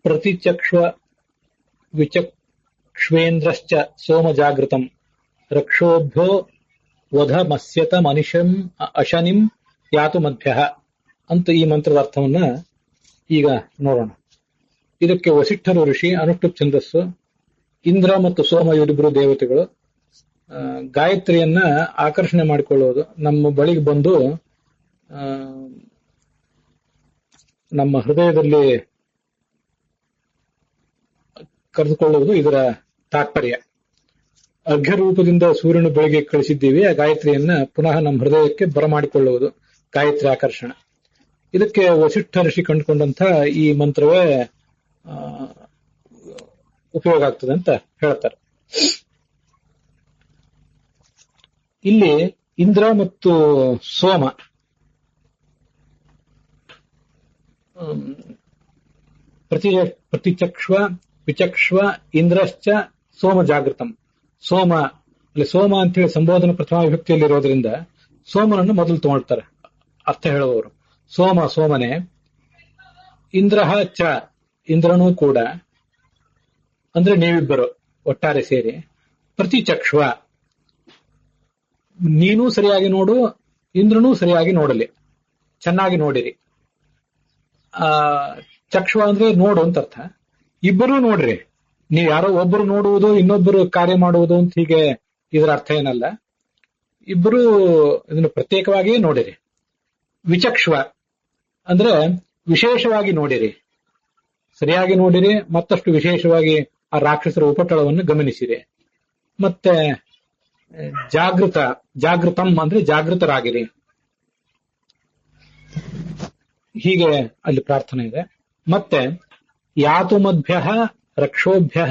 ಪ್ರತಿಚಕ್ಷ್ವ ವಿಚಕ್ಷ್ವೇಂದ್ರಶ್ಚ ಸೋಮ ಜಾಗೃತಂ ರಕ್ಷೋಭ್ಯೋ ವಧಮಸ್ಯತ ಮನಿಷಂ ಅಶನಿಂ ಯಾತು ಮಧ್ಯ ಅಂತ ಈ ಮಂತ್ರದ ಅರ್ಥವನ್ನ ಈಗ ನೋಡೋಣ. ಇದಕ್ಕೆ ವಸಿಷ್ಠರು ಋಷಿ, ಅನುಷ್ಠುಪ್ ಛಂದಸ್ಸು, ಇಂದ್ರ ಮತ್ತು ಸೋಮ ಇವರಿಬ್ಬರು ದೇವತೆಗಳು ಗಾಯತ್ರಿಯನ್ನ ಆಕರ್ಷಣೆ ಮಾಡಿಕೊಳ್ಳುವುದು, ನಮ್ಮ ಬಳಿಗೆ ಬಂದು ನಮ್ಮ ಹೃದಯದಲ್ಲಿ ಕರೆದುಕೊಳ್ಳುವುದು ಇದರ ತಾತ್ಪರ್ಯ. ಅರ್ಘ್ಯ ರೂಪದಿಂದ ಸೂರ್ಯನ ಬೆಳಗ್ಗೆ ಕಳಿಸಿದ್ದೀವಿ, ಆ ಗಾಯತ್ರಿಯನ್ನ ಪುನಃ ನಮ್ಮ ಹೃದಯಕ್ಕೆ ಬರಮಾಡಿಕೊಳ್ಳುವುದು ಗಾಯತ್ರಿ ಆಕರ್ಷಣ. ಇದಕ್ಕೆ ವಸಿಷ್ಠ ಋಷಿ ಕಂಡುಕೊಂಡಂತ ಈ ಮಂತ್ರವೇ ಉಪಯೋಗ ಆಗ್ತದೆ ಅಂತ ಹೇಳ್ತಾರೆ. ಇಲ್ಲಿ ಇಂದ್ರ ಮತ್ತು ಸೋಮ ಪ್ರತಿಚಕ್ಷ್ವ ವಿಚಕ್ಷ್ವ ಇಂದ್ರಶ್ಚ ಸೋಮ ಜಾಗೃತಂ. ಸೋಮ ಅಲ್ಲಿ ಸೋಮ ಅಂತೇಳಿ ಸಂಬೋಧನ ಪ್ರಥಮ ವಿಭಕ್ತಿಯಲ್ಲಿರೋದ್ರಿಂದ ಸೋಮನನ್ನು ಮೊದಲು ತಗೊಳ್ತಾರೆ ಅರ್ಥ ಹೇಳುವವರು. ಸೋಮ ಸೋಮನೆ, ಇಂದ್ರ ಚ ಇಂದ್ರನೂ ಕೂಡ, ಅಂದ್ರೆ ನೀವಿಬ್ಬರು ಒಟ್ಟಾರೆ ಸೇರಿ. ಪ್ರತಿಚಕ್ಷ್ವ ನೀನೂ ಸರಿಯಾಗಿ ನೋಡು, ಇಂದ್ರನೂ ಸರಿಯಾಗಿ ನೋಡಲಿ, ಚೆನ್ನಾಗಿ ನೋಡಿರಿ. ಚಕ್ಷ್ವ ಅಂದ್ರೆ ನೋಡು ಅಂತ ಅರ್ಥ. ಇಬ್ಬರೂ ನೋಡ್ರಿ, ನೀವು ಯಾರೋ ಒಬ್ಬರು ನೋಡುವುದು ಇನ್ನೊಬ್ಬರು ಕಾರ್ಯ ಮಾಡುವುದು ಅಂತ ಹೀಗೆ ಇದರ ಅರ್ಥ ಏನಲ್ಲ. ಇಬ್ಬರು ಇದನ್ನು ಪ್ರತ್ಯೇಕವಾಗಿಯೇ ನೋಡಿರಿ. ವಿಚಕ್ಷ್ವ ಅಂದ್ರೆ ವಿಶೇಷವಾಗಿ ನೋಡಿರಿ, ಸರಿಯಾಗಿ ನೋಡಿರಿ, ಮತ್ತಷ್ಟು ವಿಶೇಷವಾಗಿ ಆ ರಾಕ್ಷಸರ ಉಪಟಳವನ್ನು ಗಮನಿಸಿರಿ. ಮತ್ತೆ ಜಾಗೃತಂ ಅಂದ್ರೆ ಜಾಗೃತರಾಗಿರಿ. ಹೀಗೆ ಅಲ್ಲಿ ಪ್ರಾರ್ಥನೆ ಇದೆ. ಮತ್ತೆ ಯಾತು ಮಧ್ಯ ರಕ್ಷೋಭ್ಯ,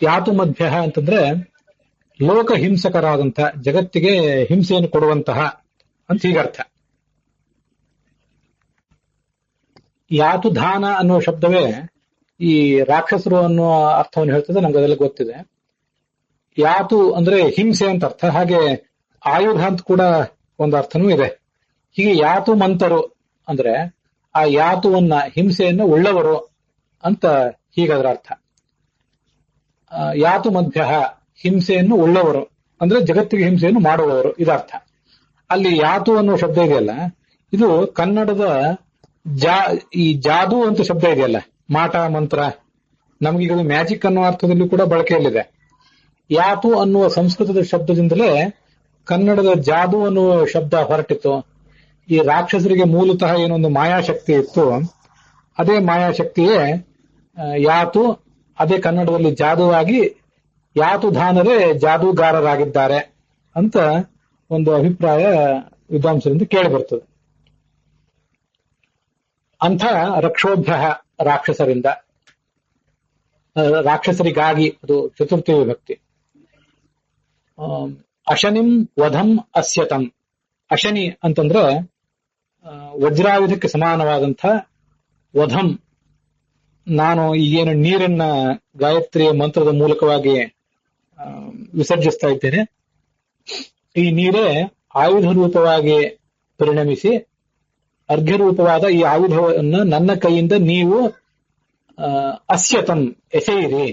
ಯಾತು ಮಧ್ಯ ಅಂತಂದ್ರೆ ಲೋಕ ಹಿಂಸಕರಾದಂಥ, ಜಗತ್ತಿಗೆ ಹಿಂಸೆಯನ್ನು ಕೊಡುವಂತಹ ಅಂತ ಹೀಗರ್ಥ. ಯಾತು ಧಾನ ಅನ್ನುವ ಶಬ್ದವೇ ಈ ರಾಕ್ಷಸರು ಅನ್ನುವ ಅರ್ಥವನ್ನು ಹೇಳ್ತದೆ, ನಮ್ಗೆ ಅದೆಲ್ಲ ಗೊತ್ತಿದೆ. ಯಾತು ಅಂದ್ರೆ ಹಿಂಸೆ ಅಂತ ಅರ್ಥ, ಹಾಗೆ ಆಯುಧ ಅಂತ ಕೂಡ ಒಂದು ಅರ್ಥನೂ ಇದೆ. ಹೀಗೆ ಯಾತು ಮಂತರು ಅಂದ್ರೆ ಆ ಯಾತುವನ್ನ, ಹಿಂಸೆಯನ್ನು ಉಳ್ಳವರು ಅಂತ ಹೀಗದರ ಅರ್ಥ. ಯಾತು ಮಧ್ಯ ಹಿಂಸೆಯನ್ನು ಉಳ್ಳವರು ಅಂದ್ರೆ ಜಗತ್ತಿಗೆ ಹಿಂಸೆಯನ್ನು ಮಾಡುವವರು ಇದರ್ಥ. ಅಲ್ಲಿ ಯಾತು ಅನ್ನುವ ಶಬ್ದ ಇದೆಯಲ್ಲ, ಇದು ಕನ್ನಡದ ಈ ಜಾದು ಅಂತ ಶಬ್ದ ಇದೆಯಲ್ಲ, ಮಾಟ ಮಂತ್ರ, ನಮಗೀಗ ಮ್ಯಾಜಿಕ್ ಅನ್ನೋ ಅರ್ಥದಲ್ಲೂ ಕೂಡ ಬಳಕೆಯಲ್ಲಿದೆ. ಯಾತು ಅನ್ನುವ ಸಂಸ್ಕೃತದ ಶಬ್ದದಿಂದಲೇ ಕನ್ನಡದ ಜಾದು ಅನ್ನುವ ಶಬ್ದ ಹೊರಟಿತ್ತು. ಈ ರಾಕ್ಷಸರಿಗೆ ಮೂಲತಃ ಏನೊಂದು ಮಾಯಾಶಕ್ತಿ ಇತ್ತು, ಅದೇ ಮಾಯಾಶಕ್ತಿಯೇ ಯಾತು, ಅದೇ ಕನ್ನಡದಲ್ಲಿ ಜಾದುವಾಗಿ ಯಾತುಧಾನರೇ ಜಾದೂಗಾರರಾಗಿದ್ದಾರೆ ಅಂತ ಒಂದು ಅಭಿಪ್ರಾಯ ವಿದ್ವಾಂಸರಿಂದ ಕೇಳಿ ಬರ್ತದೆ. ಅಂಥ ರಕ್ಷೋಭ್ಯ ರಾಕ್ಷಸರಿಂದ, ರಾಕ್ಷಸರಿಗಾಗಿ, ಅದು ಚತುರ್ಥಿ ವಿಭಕ್ತಿ. ಅಶನಿಂ ವಧಂ ಅಸ್ಯತಂ. ಅಶನಿ ಅಂತಂದ್ರೆ ವಜ್ರಾಯುಧಕ್ಕೆ ಸಮಾನವಾದಂಥ, ವಧಂ ನಾನು ಈಗೇನು ನೀರನ್ನ ಗಾಯತ್ರಿಯ ಮಂತ್ರದ ಮೂಲಕವಾಗಿ ವಿಸರ್ಜಿಸ್ತಾ ಇದ್ದೇನೆ, ಈ ನೀರೇ ಆಯುಧ ರೂಪವಾಗಿ ಪರಿಣಮಿಸಿ ಅರ್ಘ್ಯ ರೂಪವಾದ ಈ ಆಯುಧವನ್ನು ನನ್ನ ಕೈಯಿಂದ ನೀವು ಅಸ್ಯತಂ ಎಸೆಯಿರಿ.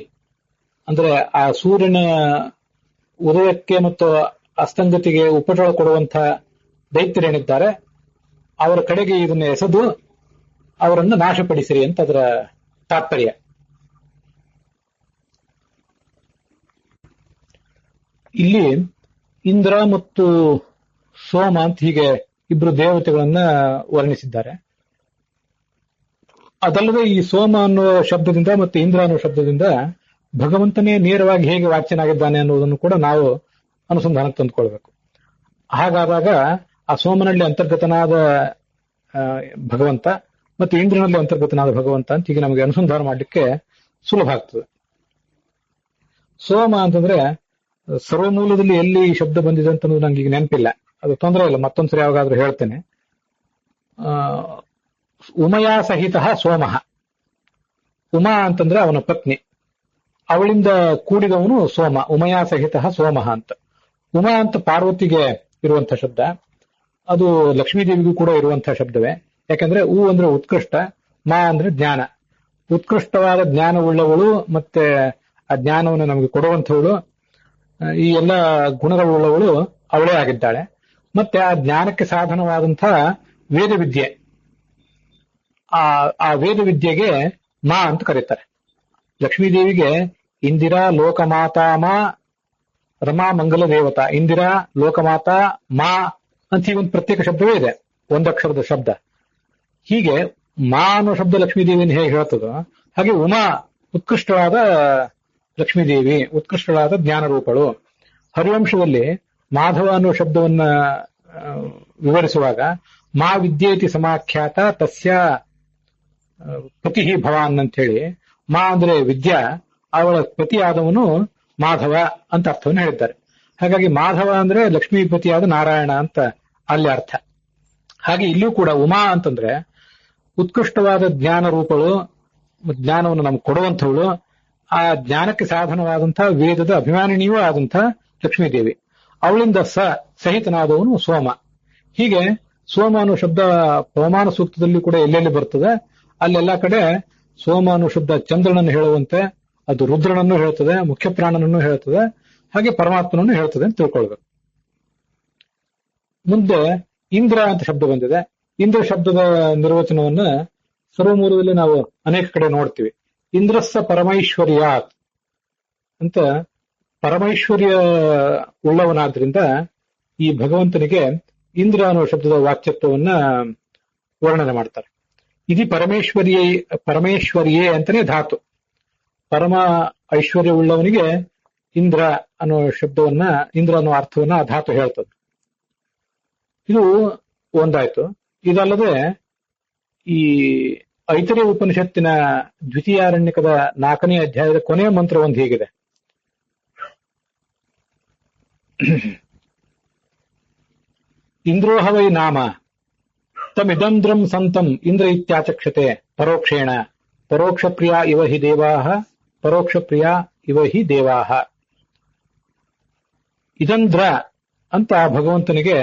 ಅಂದ್ರೆ ಆ ಸೂರ್ಯನ ಉದಯಕ್ಕೆ ಮತ್ತು ಅಸ್ತಂಗತಿಗೆ ಉಪಟಳ ಕೊಡುವಂತ ದೈತ್ಯರೇನಿದ್ದಾರೆ ಅವರ ಕಡೆಗೆ ಇದನ್ನು ಎಸೆದು ಅವರನ್ನು ನಾಶಪಡಿಸಿರಿ ಅಂತ ಅದರ ತಾತ್ಪರ್ಯ. ಇಲ್ಲಿ ಇಂದ್ರ ಮತ್ತು ಸೋಮ ಅಂತ ಹೀಗೆ ಇಬ್ರು ದೇವತೆಗಳನ್ನ ವರ್ಣಿಸಿದ್ದಾರೆ. ಅದಲ್ಲದೆ ಈ ಸೋಮ ಅನ್ನುವ ಶಬ್ದದಿಂದ ಮತ್ತು ಇಂದ್ರ ಅನ್ನುವ ಶಬ್ದದಿಂದ ಭಗವಂತನೇ ನೇರವಾಗಿ ಹೇಗೆ ವಾಚ್ಯನಾಗಿದ್ದಾನೆ ಅನ್ನೋದನ್ನು ಕೂಡ ನಾವು ಅನುಸಂಧಾನಕ್ಕೆ ತಂದುಕೊಳ್ಬೇಕು. ಹಾಗಾದಾಗ ಆ ಸೋಮನಲ್ಲಿ ಅಂತರ್ಗತನಾದ ಭಗವಂತ ಮತ್ತು ಇಂದ್ರನಲ್ಲಿ ಅಂತರ್ಗತನಾದ ಭಗವಂತ ಅಂತ ಹೀಗೆ ನಮಗೆ ಅನುಸಂಧಾನ ಮಾಡಲಿಕ್ಕೆ ಸುಲಭ ಆಗ್ತದೆ. ಸೋಮ ಅಂತಂದ್ರೆ ಸರ್ವಮೂಲದಲ್ಲಿ ಎಲ್ಲಿ ಈ ಶಬ್ದ ಬಂದಿದೆ ಅಂತ ನಂಗೆ ಈಗ ನೆನಪಿಲ್ಲ, ಅದು ತೊಂದರೆ ಇಲ್ಲ, ಮತ್ತೊಂದ್ಸರಿ ಯಾವಾಗಾದ್ರೂ ಹೇಳ್ತೇನೆ. ಉಮಯಾ ಸಹಿತ ಸೋಮಃ. ಉಮಾ ಅಂತಂದ್ರೆ ಅವನ ಪತ್ನಿ, ಅವಳಿಂದ ಕೂಡಿದವನು ಸೋಮ. ಉಮಯಾ ಸಹಿತ ಸೋಮಃ ಅಂತ. ಉಮಾ ಅಂತ ಪಾರ್ವತಿಗೆ ಇರುವಂತಹ ಶಬ್ದ, ಅದು ಲಕ್ಷ್ಮೀದೇವಿಗೂ ಕೂಡ ಇರುವಂತಹ ಶಬ್ದವೇ. ಯಾಕಂದ್ರೆ ಉ ಅಂದ್ರೆ ಉತ್ಕೃಷ್ಟ, ಮಾ ಅಂದ್ರೆ ಜ್ಞಾನ. ಉತ್ಕೃಷ್ಟವಾದ ಜ್ಞಾನವುಳ್ಳವಳು, ಮತ್ತೆ ಆ ಜ್ಞಾನವನ್ನು ನಮಗೆ ಕೊಡುವಂಥವಳು, ಈ ಎಲ್ಲ ಗುಣಗಳುಳ್ಳವಳು ಅವಳೇ ಆಗಿದ್ದಾಳೆ. ಮತ್ತೆ ಆ ಜ್ಞಾನಕ್ಕೆ ಸಾಧನವಾದಂತಹ ವೇದವಿದ್ಯೆ, ಆ ವೇದವಿದ್ಯೆಗೆ ಮಾ ಅಂತ ಕರೀತಾರೆ. ಲಕ್ಷ್ಮೀದೇವಿಗೆ ಇಂದಿರಾ ಲೋಕಮಾತಾಮ ರಮಾ ಮಂಗಲ ದೇವತಾ, ಇಂದಿರಾ ಲೋಕಮಾತಾ ಮಾ ಅಂತ ಈ ಒಂದು ಪ್ರತ್ಯೇಕ ಶಬ್ದವೇ ಇದೆ, ಒಂದಕ್ಷರದ ಶಬ್ದ. ಹೀಗೆ ಮಾ ಅನ್ನೋ ಶಬ್ದ ಲಕ್ಷ್ಮೀದೇವಿಯನ್ನು ಹೇಗೆ ಹೇಳ್ತದೋ ಹಾಗೆ ಉಮಾ ಉತ್ಕೃಷ್ಟವಾದ ಲಕ್ಷ್ಮೀದೇವಿ, ಉತ್ಕೃಷ್ಟವಾದ ಜ್ಞಾನರೂಪಳು. ಹರಿವಂಶದಲ್ಲಿ ಮಾಧವ ಅನ್ನೋ ಶಬ್ದವನ್ನ ವಿವರಿಸುವಾಗ ಮಾ ವಿದ್ಯೇತಿ ಸಮಾಖ್ಯಾತ ತಸ್ಯ ಪತಿ ಭವಾನ್ ಅಂತ ಹೇಳಿ, ಮಾ ಅಂದ್ರೆ ವಿದ್ಯಾ, ಅವಳ ಪತಿಯಾದವನು ಮಾಧವ ಅಂತ ಅರ್ಥವನ್ನು ಹೇಳಿದ್ದಾರೆ. ಹಾಗಾಗಿ ಮಾಧವ ಅಂದ್ರೆ ಲಕ್ಷ್ಮೀಪತಿಯಾದ ನಾರಾಯಣ ಅಂತ ಅಲ್ಲಿ ಅರ್ಥ. ಹಾಗೆ ಇಲ್ಲಿಯೂ ಕೂಡ ಉಮಾ ಅಂತಂದ್ರೆ ಉತ್ಕೃಷ್ಟವಾದ ಜ್ಞಾನ ರೂಪಗಳು, ಜ್ಞಾನವನ್ನು ನಮ್ಗೆ ಕೊಡುವಂಥವಳು, ಆ ಜ್ಞಾನಕ್ಕೆ ಸಾಧನವಾದಂತಹ ವೇದದ ಅಭಿಮಾನಿನಿಯೂ ಆದಂತಹ ಲಕ್ಷ್ಮೀದೇವಿ. ಅವಳಿಂದ ಸಹಿತನಾದವನು ಸೋಮ. ಹೀಗೆ ಸೋಮ ಅನ್ನೋ ಶಬ್ದ ಪವಮಾನ ಸೂಕ್ತದಲ್ಲಿ ಕೂಡ ಎಲ್ಲೆಲ್ಲಿ ಬರ್ತದೆ ಅಲ್ಲೆಲ್ಲಾ ಕಡೆ ಸೋಮ ಅನ್ನೋ ಶಬ್ದ ಚಂದ್ರನನ್ನು ಹೇಳುವಂತೆ ಅದು ರುದ್ರನನ್ನು ಹೇಳ್ತದೆ, ಮುಖ್ಯ ಪ್ರಾಣನನ್ನು ಹೇಳ್ತದೆ, ಹಾಗೆ ಪರಮಾತ್ಮನನ್ನು ಹೇಳ್ತದೆ ಅಂತ ತಿಳ್ಕೊಳ್ಬೇಕು. ಮುಂದೆ ಇಂದ್ರ ಅಂತ ಶಬ್ದ ಬಂದಿದೆ. ಇಂದ್ರ ಶಬ್ದದ ನಿರ್ವಚನವನ್ನ ಸರ್ವಮೂಲದಲ್ಲಿ ನಾವು ಅನೇಕ ಕಡೆ ನೋಡ್ತೀವಿ. ಇಂದ್ರಸ್ಸ ಪರಮೈಶ್ವರ್ಯಾತ್ ಅಂತ, ಪರಮೈಶ್ವರ್ಯ ಉಳ್ಳವನಾದ್ರಿಂದ ಈ ಭಗವಂತನಿಗೆ ಇಂದ್ರ ಅನ್ನೋ ಶಬ್ದದ ವಾಚ್ಯತ್ವವನ್ನ ವರ್ಣನೆ ಮಾಡ್ತಾರೆ. ಇದು ಪರಮೇಶ್ವರಿಯೇ ಅಂತಾನೆ ಧಾತು. ಪರಮ ಐಶ್ವರ್ಯ ಉಳ್ಳವನಿಗೆ ಇಂದ್ರ ಅನ್ನೋ ಶಬ್ದವನ್ನ, ಇಂದ್ರ ಅನ್ನೋ ಅರ್ಥವನ್ನ ಆ ಧಾತು ಹೇಳ್ತದೆ. ಇದು ಒಂದಾಯ್ತು. ಇದಲ್ಲದೆ ಈ ಐತರೇಯ ಉಪನಿಷತ್ತಿನ ದ್ವಿತೀಯಾರಣ್ಯಕದ 4ನೇ ಅಧ್ಯಾಯದ ಕೊನೆಯ ಮಂತ್ರ ಒಂದು ಹೀಗಿದೆ: ಇಂದ್ರೋಹವೈ ನಾಮ ತಮಿದಂದ್ರಂ ಸಂತಂ ಇಂದ್ರ ಇತ್ಯಾಚಕ್ಷತೆ ಪರೋಕ್ಷೇಣ ಪರೋಕ್ಷ ಪ್ರಿಯ ಇವ ಹಿ ದೇವಾಹ ಪರೋಕ್ಷ ಪ್ರಿಯ ಇವ ಹಿ ದೇವಾಹ. ಇದಂದ್ರ ಅಂತ ಭಗವಂತನಿಗೆ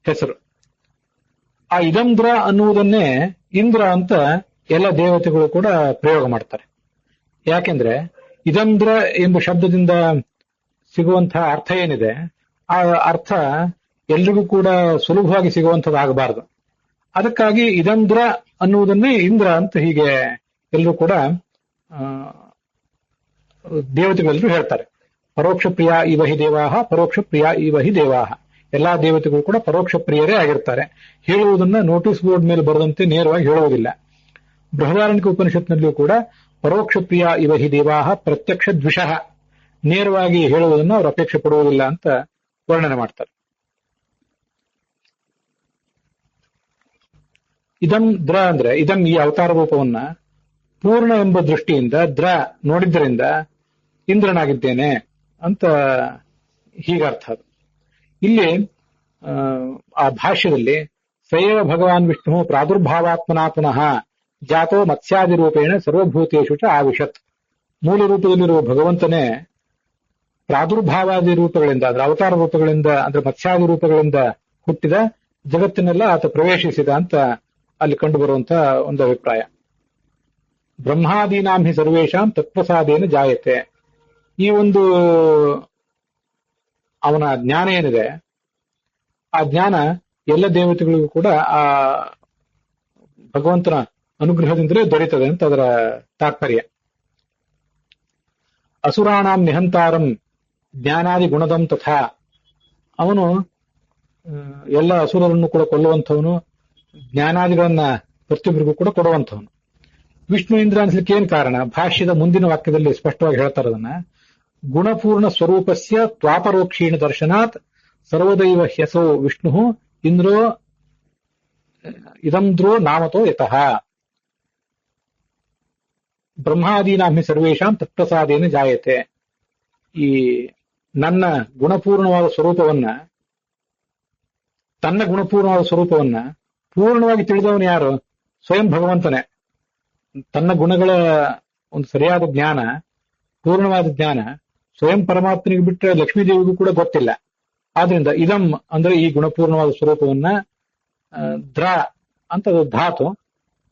ಹೆಸರು. ಆ ಇದಂದ್ರ ಅನ್ನುವುದನ್ನೇ ಇಂದ್ರ ಅಂತ ಎಲ್ಲ ದೇವತೆಗಳು ಕೂಡ ಪ್ರಯೋಗ ಮಾಡ್ತಾರೆ. ಯಾಕೆಂದ್ರೆ ಇದಂದ್ರ ಎಂಬ ಶಬ್ದದಿಂದ ಸಿಗುವಂತಹ ಅರ್ಥ ಏನಿದೆ, ಆ ಅರ್ಥ ಎಲ್ರಿಗೂ ಕೂಡ ಸುಲಭವಾಗಿ ಸಿಗುವಂಥದ್ದಾಗಬಾರದು. ಅದಕ್ಕಾಗಿ ಇದಂದ್ರ ಅನ್ನುವುದನ್ನೇ ಇಂದ್ರ ಅಂತ ಹೀಗೆ ಎಲ್ಲರೂ ಕೂಡ ದೇವತೆಗಳೆಲ್ಲರೂ ಹೇಳ್ತಾರೆ. ಪರೋಕ್ಷ ಪ್ರಿಯ ಇವ ಹಿ ದೇವಾಹ ಪರೋಕ್ಷ ಪ್ರಿಯ ಇವ ಹಿ ದೇವಾಹ. ಎಲ್ಲಾ ದೇವತೆಗಳು ಕೂಡ ಪರೋಕ್ಷ ಪ್ರಿಯರೇ ಆಗಿರ್ತಾರೆ. ಹೇಳುವುದನ್ನ ನೋಟಿಸ್ ಬೋರ್ಡ್ ಮೇಲೆ ಬರೆದಂತೆ ನೇರವಾಗಿ ಹೇಳುವುದಿಲ್ಲ. ಬೃಹದಾರಣ್ಯಕ ಉಪನಿಷತ್ನಲ್ಲಿಯೂ ಕೂಡ ಪರೋಕ್ಷ ಪ್ರಿಯ ಇವ ಹಿ ದೇವಾಹ ಪ್ರತ್ಯಕ್ಷ ದ್ವಿಷಃ, ನೇರವಾಗಿ ಹೇಳುವುದನ್ನು ಅವರು ಅಪೇಕ್ಷೆ ಪಡುವುದಿಲ್ಲ ಅಂತ ವರ್ಣನೆ ಮಾಡ್ತಾರೆ. ಇದಂ ದ್ರ ಅಂದ್ರೆ ಇದಂ ಈ ಅವತಾರ ರೂಪವನ್ನ ಪೂರ್ಣ ಎಂಬ ದೃಷ್ಟಿಯಿಂದ ದ್ರ ನೋಡಿದ್ದರಿಂದ ಇಂದ್ರನಾಗಿದ್ದೇನೆ ಅಂತ ಹೀಗರ್ಥ. ಅದು ಇಲ್ಲಿ ಆ ಭಾಷ್ಯದಲ್ಲಿ ಸಯವ ಭಗವಾನ್ ವಿಷ್ಣು ಪ್ರಾದುರ್ಭಾವಾತ್ಮನಾ ಪುನಃ ಜಾತೋ ಮತ್ಸ್ಯಾದಿ ರೂಪೇಣ ಸರ್ವಭೂತೇಶು ಚ ಆವಿಶತ್. ಮೂಲ ರೂಪದಲ್ಲಿರುವ ಭಗವಂತನೇ ಪ್ರಾದುರ್ಭಾವಾದಿ ರೂಪಗಳಿಂದ ಅಂದ್ರೆ ಅವತಾರ ರೂಪಗಳಿಂದ ಅಂದ್ರೆ ಮತ್ಸ್ಯಾದಿ ರೂಪಗಳಿಂದ ಹುಟ್ಟಿದ ಜಗತ್ತಿನೆಲ್ಲ ಆತ ಪ್ರವೇಶಿಸಿದ ಅಂತ ಅಲ್ಲಿ ಕಂಡು ಬರುವಂತ ಒಂದು ಅಭಿಪ್ರಾಯ. ಬ್ರಹ್ಮಾದೀನಾಂ ಹಿ ಸರ್ವೇಷಾಂ ತತ್ಪ್ರಸಾದೇನ ಜಾಯತೆ. ಈ ಒಂದು ಅವನ ಜ್ಞಾನ ಏನಿದೆ, ಆ ಜ್ಞಾನ ಎಲ್ಲ ದೇವತೆಗಳಿಗೂ ಕೂಡ ಆ ಭಗವಂತನ ಅನುಗ್ರಹದಿಂದಲೇ ದೊರೆಯುತ್ತದೆ ಅಂತ ಅದರ ತಾತ್ಪರ್ಯ. ಅಸುರಾಣಾಂ ನಿಹಂತಾರಂ ಜ್ಞಾನಾದಿ ಗುಣದಂ ತಥಾ. ಅವನು ಎಲ್ಲ ಅಸುರರನ್ನು ಕೂಡ ಕೊಲ್ಲುವಂಥವನು, ಜ್ಞಾನಾದಿಗಳನ್ನ ಪ್ರತಿಯೊಬ್ಬರಿಗೂ ಕೂಡ ಕೊಡುವಂಥವನು. ವಿಷ್ಣು ಇಂದ್ರ ಅನ್ಸ್ಲಿಕ್ಕೆ ಏನ್ ಕಾರಣ? ಭಾಷ್ಯದ ಮುಂದಿನ ವಾಕ್ಯದಲ್ಲಿ ಸ್ಪಷ್ಟವಾಗಿ ಹೇಳ್ತಾರೆ ಅದನ್ನ. ಗುಣಪೂರ್ಣ ಸ್ವರೂಪಸ್ಯ ತ್ವಾಪರೋಕ್ಷೀಣ ದರ್ಶನಾತ್ ಸರ್ವದೈವ ಹ್ಯಸೋ ವಿಷ್ಣು ಇಂದ್ರೋ ಇದಂದ್ರೋ ನಾಮತೋ ಯತಃ. ಬ್ರಹ್ಮಾದೀನಾಮಿ ಸರ್ವೇಷಾಂ ತತ್ಪ್ರಸಾದೇನ ಜಾಯತೆ. ಈ ನನ್ನ ಗುಣಪೂರ್ಣವಾದ ಸ್ವರೂಪವನ್ನ, ತನ್ನ ಗುಣಪೂರ್ಣವಾದ ಸ್ವರೂಪವನ್ನ ಪೂರ್ಣವಾಗಿ ತಿಳಿದವನು ಯಾರು? ಸ್ವಯಂ ಭಗವಂತನೇ. ತನ್ನ ಗುಣಗಳ ಒಂದು ಸರಿಯಾದ ಜ್ಞಾನ, ಪೂರ್ಣವಾದ ಜ್ಞಾನ ಸ್ವಯಂ ಪರಮಾತ್ಮನಿಗೆ ಬಿಟ್ಟರೆ ಲಕ್ಷ್ಮೀದೇವಿಗೂ ಕೂಡ ಗೊತ್ತಿಲ್ಲ. ಆದ್ರಿಂದ ಇದಂ ಅಂದ್ರೆ ಈ ಗುಣಪೂರ್ಣವಾದ ಸ್ವರೂಪವನ್ನ ದ್ರ ಅಂತ ಧಾತು,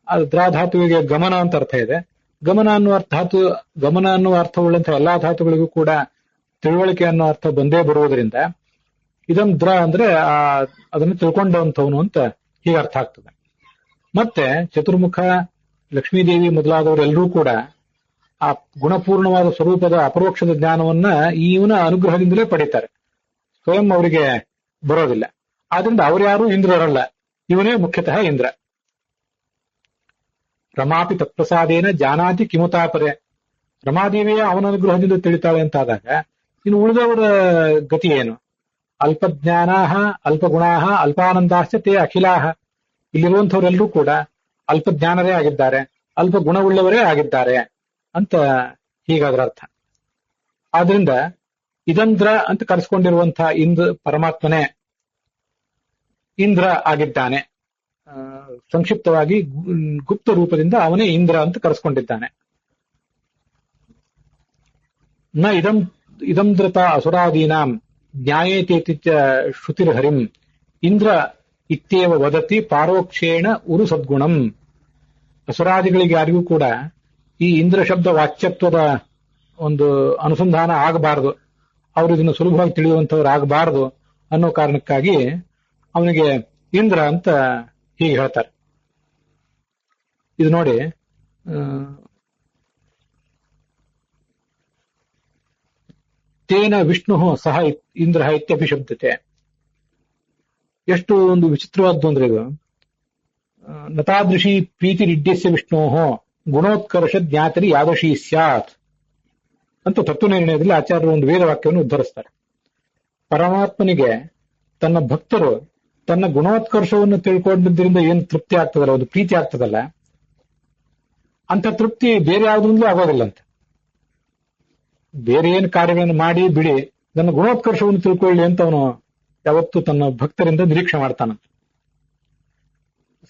ಅದು ದ್ರ ಧಾತುವಿಗೆ ಗಮನ ಅಂತ ಅರ್ಥ ಇದೆ. ಗಮನ ಅನ್ನುವ ಅರ್ಥವುಳ್ಳಂತಹ ಎಲ್ಲಾ ಧಾತುಗಳಿಗೂ ಕೂಡ ತಿಳುವಳಿಕೆ ಅನ್ನೋ ಅರ್ಥ ಬಂದೇ ಬರುವುದರಿಂದ ಇದಂ ದ್ರ ಅಂದ್ರೆ ಅದನ್ನು ತಿಳ್ಕೊಂಡಂಥವನು ಅಂತ ಹೀಗೆ ಅರ್ಥ ಆಗ್ತದೆ. ಮತ್ತೆ ಚತುರ್ಮುಖ, ಲಕ್ಷ್ಮೀದೇವಿ ಮೊದಲಾದವರೆಲ್ಲರೂ ಕೂಡ ಆ ಗುಣಪೂರ್ಣವಾದ ಸ್ವರೂಪದ ಅಪರೋಕ್ಷದ ಜ್ಞಾನವನ್ನ ಇವನ ಅನುಗ್ರಹದಿಂದಲೇ ಪಡೀತಾರೆ, ಸ್ವಯಂ ಅವರಿಗೆ ಬರೋದಿಲ್ಲ. ಆದ್ರಿಂದ ಅವ್ರ್ಯಾರು ಇಂದ್ರರಲ್ಲ, ಇವನೇ ಮುಖ್ಯತಃ ಇಂದ್ರ. ರಮಾಪಿ ತತ್ಪ್ರಸಾದೇನ ಜಾನಾತಿ ಕಿಮುತಾಪರೆ. ರಮಾದೇವಿಯ ಅವನ ಅನುಗ್ರಹದಿಂದ ತಿಳಿತಾಳೆ ಅಂತಾದಾಗ ಇನ್ನು ಉಳಿದವರ ಗತಿ ಏನು? ಅಲ್ಪಜ್ಞಾನಾಹ ಅಲ್ಪಗುಣಾಹ ಅಲ್ಪಾನಂದಾಶ್ಚ ತೇ ಅಖಿಲಾಹ. ಇಲ್ಲಿರುವಂಥವರೆಲ್ಲರೂ ಕೂಡ ಅಲ್ಪಜ್ಞಾನರೇ ಆಗಿದ್ದಾರೆ, ಅಲ್ಪ ಗುಣವುಳ್ಳವರೇ ಆಗಿದ್ದಾರೆ ಅಂತ ಹೀಗಾದ್ರ ಅರ್ಥ. ಆದ್ರಿಂದ ಇದಂದ್ರ ಅಂತ ಕರೆಸ್ಕೊಂಡಿರುವಂತಹ ಪರಮಾತ್ಮನೇ ಇಂದ್ರ ಆಗಿದ್ದಾನೆ. ಸಂಕ್ಷಿಪ್ತವಾಗಿ ಗುಪ್ತ ರೂಪದಿಂದ ಅವನೇ ಇಂದ್ರ ಅಂತ ಕರೆಸ್ಕೊಂಡಿದ್ದಾನೆ. ನ ಇದಂದ್ರತ ಅಸುರಾದೀನಾಂ ಜ್ಞಾಯೇತೇತಿ ಶ್ರುತಿರ್ಹರಿಂ ಇಂದ್ರ ಇತ್ಯೇವ ವದತಿ ಪಾರೋಕ್ಷೇಣ ಉರು ಸದ್ಗುಣಂ. ಅಸುರಾದಿಗಳಿಗೆ ಯಾರಿಗೂ ಕೂಡ ಈ ಇಂದ್ರ ಶಬ್ದ ವಾಚ್ಯತ್ವದ ಒಂದು ಅನುಸಂಧಾನ ಆಗಬಾರದು, ಅವರು ಇದನ್ನು ಸುಲಭವಾಗಿ ತಿಳಿಯುವಂತವ್ರು ಆಗಬಾರದು ಅನ್ನೋ ಕಾರಣಕ್ಕಾಗಿ ಅವನಿಗೆ ಇಂದ್ರ ಅಂತ ಹೀಗೆ ಹೇಳ್ತಾರೆ. ಇದು ನೋಡಿ, ತೇನ ವಿಷ್ಣು ಸಹ ಇಂದ್ರ ಇತ್ಯಭಿಶಬ್ದತೆ. ಎಷ್ಟು ಒಂದು ವಿಚಿತ್ರವಾದ್ದು ಅಂದ್ರೆ ಇದು. ನತಾದೃಶಿ ಪ್ರೀತಿ ನಿಡ್ಯಸ್ಯ ವಿಷ್ಣೋ ಗುಣೋತ್ಕರ್ಷ ಜ್ಞಾತರಿ ಯಾದಶೀ ಸ್ಯಾತ್ ಅಂತ ತತ್ವನಿರ್ಣಯದಲ್ಲಿ ಆಚಾರ್ಯರು ಒಂದು ವೇದವಾಕ್ಯವನ್ನು ಉದ್ಧರಿಸ್ತಾರೆ. ಪರಮಾತ್ಮನಿಗೆ ತನ್ನ ಭಕ್ತರು ತನ್ನ ಗುಣೋತ್ಕರ್ಷವನ್ನು ತಿಳ್ಕೊಂಡಿದ್ದರಿಂದ ಏನು ತೃಪ್ತಿ ಆಗ್ತದಲ್ಲ, ಒಂದು ಪ್ರೀತಿ ಆಗ್ತದಲ್ಲ, ಅಂತ ತೃಪ್ತಿ ಬೇರೆ ಯಾವುದ್ರಿಂದಲೂ ಆಗೋದಿಲ್ಲ ಅಂತ. ಬೇರೆ ಏನು ಕಾರ್ಯಗಳನ್ನು ಮಾಡಿ ಬಿಡಿ, ನನ್ನ ಗುಣೋತ್ಕರ್ಷವನ್ನು ತಿಳ್ಕೊಳ್ಳಿ ಅಂತ ಅವನು ಯಾವತ್ತೂ ತನ್ನ ಭಕ್ತರಿಂದ ನಿರೀಕ್ಷೆ ಮಾಡ್ತಾನಂತ.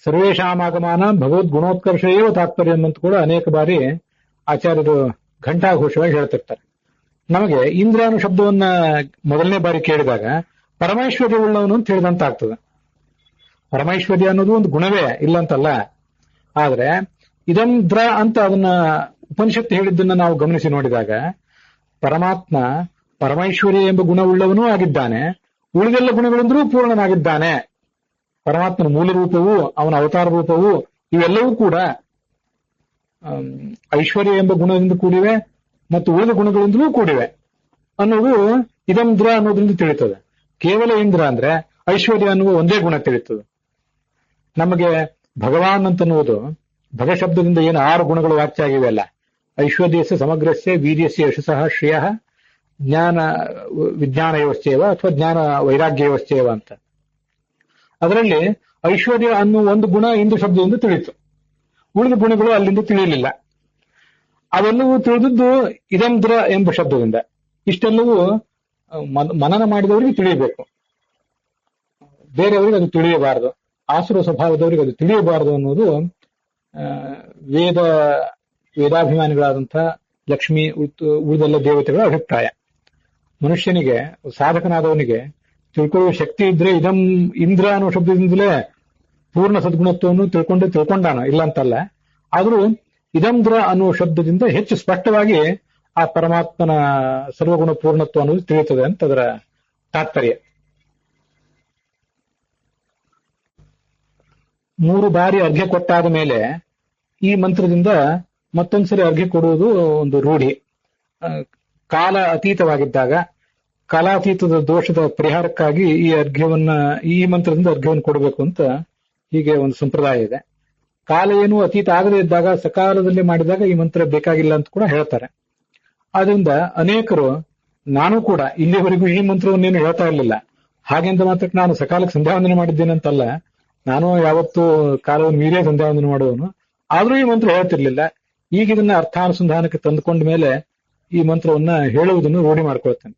ಸರ್ವೇಶಾಮಾಗಮಾನ ಭಗವದ್ ಗುಣೋತ್ಕರ್ಷ ಏವ ತಾತ್ಪರ್ಯ ಅಂತ ಕೂಡ ಅನೇಕ ಬಾರಿ ಆಚಾರ್ಯರು ಘಂಟಾಘೋಷವಾಗಿ ಹೇಳ್ತಿರ್ತಾರೆ. ನಮಗೆ ಇಂದ್ರ ಅನ್ನೋ ಶಬ್ದವನ್ನ ಮೊದಲನೇ ಬಾರಿ ಕೇಳಿದಾಗ ಪರಮೈಶ್ವರ್ಯ ಉಳ್ಳವನು ಅಂತ ಹೇಳಿದಂತ ಆಗ್ತದೆ. ಪರಮೈಶ್ವರ್ಯ ಅನ್ನೋದು ಒಂದು ಗುಣವೇ ಇಲ್ಲ ಅಂತಲ್ಲ, ಆದ್ರೆ ಇದಂದ್ರ ಅಂತ ಅದನ್ನ ಉಪನಿಷತ್ತು ಹೇಳಿದ್ದನ್ನ ನಾವು ಗಮನಿಸಿ ನೋಡಿದಾಗ ಪರಮಾತ್ಮ ಪರಮೈಶ್ವರ್ಯ ಎಂಬ ಗುಣವುಳ್ಳವನೂ ಆಗಿದ್ದಾನೆ, ಉಳಿದೆಲ್ಲ ಗುಣಗಳಿಂದಲೂ ಪೂರ್ಣನಾಗಿದ್ದಾನೆ. ಪರಮಾತ್ಮನ ಮೂಲ ರೂಪವು ಅವನ ಅವತಾರ ರೂಪವು ಇವೆಲ್ಲವೂ ಕೂಡ ಐಶ್ವರ್ಯ ಎಂಬ ಗುಣದಿಂದ ಕೂಡಿವೆ ಮತ್ತು ಉಳಿದ ಗುಣಗಳಿಂದಲೂ ಕೂಡಿವೆ ಅನ್ನೋದು ಇದಂದ್ರ ಅನ್ನೋದ್ರಿಂದ ತಿಳಿತದೆ. ಕೇವಲ ಇಂದ್ರ ಅಂದ್ರೆ ಐಶ್ವರ್ಯ ಅನ್ನುವ ಒಂದೇ ಗುಣ ತಿಳಿತದೆ. ನಮಗೆ ಭಗವಾನ್ ಅಂತನ್ನುವುದು ಭಗಶಬ್ದದಿಂದ ಏನು 6 ಗುಣಗಳು ವಾಚ್ಯ ಆಗಿವೆ ಅಲ್ಲ, ಐಶ್ವರ್ಯಸ್ಯ ಸಮಗ್ರಸ್ಯ ವೀರ್ಯಸ್ಯ ಯಶಸಃ ಶ್ರೇಯ ಜ್ಞಾನ ವಿಜ್ಞಾನ ವ್ಯವಸ್ಥೆಯವ ಅಥವಾ ಜ್ಞಾನ ವೈರಾಗ್ಯ ವ್ಯವಸ್ಥೆಯವ ಅಂತ. ಅದರಲ್ಲಿ ಐಶ್ವರ್ಯ ಅನ್ನುವ ಒಂದು ಗುಣ ಇಂದ್ರ ಶಬ್ದದಿಂದ ತಿಳಿತು, ಉಳಿದ ಗುಣಗಳು ಅಲ್ಲಿಂದ ತಿಳಿಯಲಿಲ್ಲ. ಅವೆಲ್ಲವೂ ತಿಳಿದದ್ದು ಇದಂದ್ರ ಎಂಬ ಶಬ್ದದಿಂದ. ಇಷ್ಟೆಲ್ಲವೂ ಮನನ ಮಾಡಿದವರಿಗೆ ತಿಳಿಯಬೇಕು, ಬೇರೆಯವರಿಗೆ ಅದು ತಿಳಿಯಬಾರದು, ಆಸುರ ಸ್ವಭಾವದವರಿಗೆ ಅದು ತಿಳಿಯಬಾರದು ಅನ್ನೋದು ವೇದಾಭಿಮಾನಿಗಳಾದಂತಹ ಲಕ್ಷ್ಮಿ ಉಳಿದೆಲ್ಲ ದೇವತೆಗಳ ಅಭಿಪ್ರಾಯ. ಮನುಷ್ಯನಿಗೆ, ಸಾಧಕನಾದವನಿಗೆ ತಿಳ್ಕೊಳ್ಳುವ ಶಕ್ತಿ ಇದ್ರೆ ಇಂದ್ರ ಅನ್ನೋ ಶಬ್ದದಿಂದಲೇ ಪೂರ್ಣ ಸದ್ಗುಣತ್ವವನ್ನು ತಿಳ್ಕೊಂಡಾನ, ಇಲ್ಲ ಅಂತಲ್ಲ. ಆದ್ರೂ ಇದಂದ್ರ ಅನ್ನುವ ಶಬ್ದದಿಂದ ಹೆಚ್ಚು ಸ್ಪಷ್ಟವಾಗಿ ಆ ಪರಮಾತ್ಮನ ಸರ್ವಗುಣ ಪೂರ್ಣತ್ವ ಅನ್ನೋದು ತಿಳಿಯುತ್ತದೆ ಅಂತ ಅದರ ತಾತ್ಪರ್ಯ. 3 ಬಾರಿ ಅರ್ಘ್ಯ ಕೊಟ್ಟಾದ ಮೇಲೆ ಈ ಮಂತ್ರದಿಂದ ಮತ್ತೊಂದ್ಸರಿ ಅರ್ಘ್ಯ ಕೊಡುವುದು ಒಂದು ರೂಢಿ. ಕಾಲ ಅತೀತವಾಗಿದ್ದಾಗ ಕಾಲಾತೀತದ ದೋಷದ ಪರಿಹಾರಕ್ಕಾಗಿ ಈ ಮಂತ್ರದಿಂದ ಅರ್ಘ್ಯವನ್ನು ಕೊಡಬೇಕು ಅಂತ ಹೀಗೆ ಒಂದು ಸಂಪ್ರದಾಯ ಇದೆ. ಕಾಲ ಏನು ಅತೀತ ಆಗದೇ ಇದ್ದಾಗ ಸಕಾಲದಲ್ಲಿ ಮಾಡಿದಾಗ ಈ ಮಂತ್ರ ಬೇಕಾಗಿಲ್ಲ ಅಂತ ಕೂಡ ಹೇಳ್ತಾರೆ. ಆದ್ರಿಂದ ಅನೇಕರು, ನಾನು ಕೂಡ ಇಲ್ಲಿವರೆಗೂ ಈ ಮಂತ್ರವನ್ನೇನು ಹೇಳ್ತಾ ಇರಲಿಲ್ಲ, ಹಾಗೆಂದ ಮಾತ್ರಕ್ಕೆ ನಾನು ಸಕಾಲಕ್ಕೆ ಸಂಧ್ಯಾವಂದನೆ ಮಾಡಿದ್ದೇನೆ ಅಂತಲ್ಲ, ನಾನು ಯಾವತ್ತೂ ಕಾಲವನ್ನು ಮೀರೇ ಸಂಧ್ಯಾವಂದನೆ ಮಾಡುವನು, ಆದ್ರೂ ಈ ಮಂತ್ರ ಹೇಳ್ತಿರ್ಲಿಲ್ಲ. ಈಗ ಇದನ್ನ ಅರ್ಥಾನುಸಂಧಾನಕ್ಕೆ ತಂದುಕೊಂಡ ಮೇಲೆ ಈ ಮಂತ್ರವನ್ನ ಹೇಳುವುದನ್ನು ರೂಢಿ ಮಾಡ್ಕೊಳ್ತೇನೆ.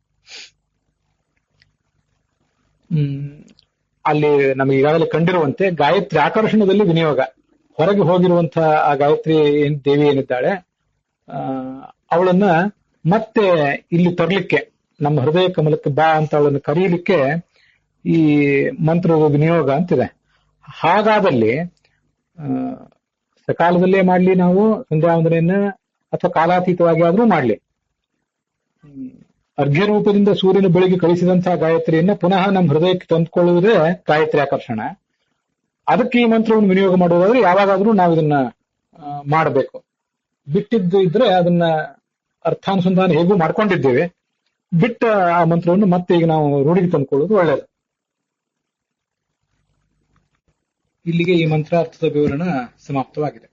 ಅಲ್ಲಿ ನಮಗೆ ಈಗಾಗಲೇ ಕಂಡಿರುವಂತೆ ಗಾಯತ್ರಿ ಆಕರ್ಷಣದಲ್ಲಿ ವಿನಿಯೋಗ, ಹೊರಗೆ ಹೋಗಿರುವಂತಹ ಆ ಗಾಯತ್ರಿ ದೇವಿ ಏನಿದ್ದಾಳೆ ಅವಳನ್ನ ಮತ್ತೆ ಇಲ್ಲಿ ತರಲಿಕ್ಕೆ, ನಮ್ಮ ಹೃದಯ ಕಮಲಕ್ಕೆ ಬಾ ಅಂತ ಅವಳನ್ನು ಕರೀಲಿಕ್ಕೆ ಈ ಮಂತ್ರದ ವಿನಿಯೋಗ ಅಂತಿದೆ. ಹಾಗಾದಲ್ಲಿ ಸಕಾಲದಲ್ಲೇ ಮಾಡ್ಲಿ ನಾವು ಸಂಧ್ಯಾವಂದನೆಯನ್ನ, ಅಥವಾ ಕಾಲಾತೀತವಾಗಿ ಆದ್ರೂ ಮಾಡ್ಲಿ. ಅರ್ಘ್ಯ ರೂಪದಿಂದ ಸೂರ್ಯನ ಬೆಳಗ್ಗೆ ಕಳಿಸಿದಂತಹ ಗಾಯತ್ರಿಯನ್ನ ಪುನಃ ನಮ್ಮ ಹೃದಯಕ್ಕೆ ತಂದುಕೊಳ್ಳುವುದೇ ಗಾಯತ್ರಿ ಆಕರ್ಷಣ. ಅದಕ್ಕೆ ಈ ಮಂತ್ರವನ್ನು ವಿನಿಯೋಗ ಮಾಡುವುದಾದ್ರೆ ಯಾವಾಗಾದ್ರೂ ನಾವು ಇದನ್ನ ಮಾಡಬೇಕು. ಬಿಟ್ಟಿದ್ದು ಇದ್ರೆ ಅದನ್ನ ಅರ್ಥಾನುಸಂಧಾನ ಹೇಗೂ ಮಾಡ್ಕೊಂಡಿದ್ದೇವೆ, ಬಿಟ್ಟ ಆ ಮಂತ್ರವನ್ನು ಮತ್ತೆ ಈಗ ನಾವು ರೂಢಿಗೆ ತಂದುಕೊಳ್ಳೋದು ಒಳ್ಳೆಯದು. ಇಲ್ಲಿಗೆ ಈ ಮಂತ್ರಾರ್ಥದ ವಿವರಣ ಸಮಾಪ್ತವಾಗಿದೆ.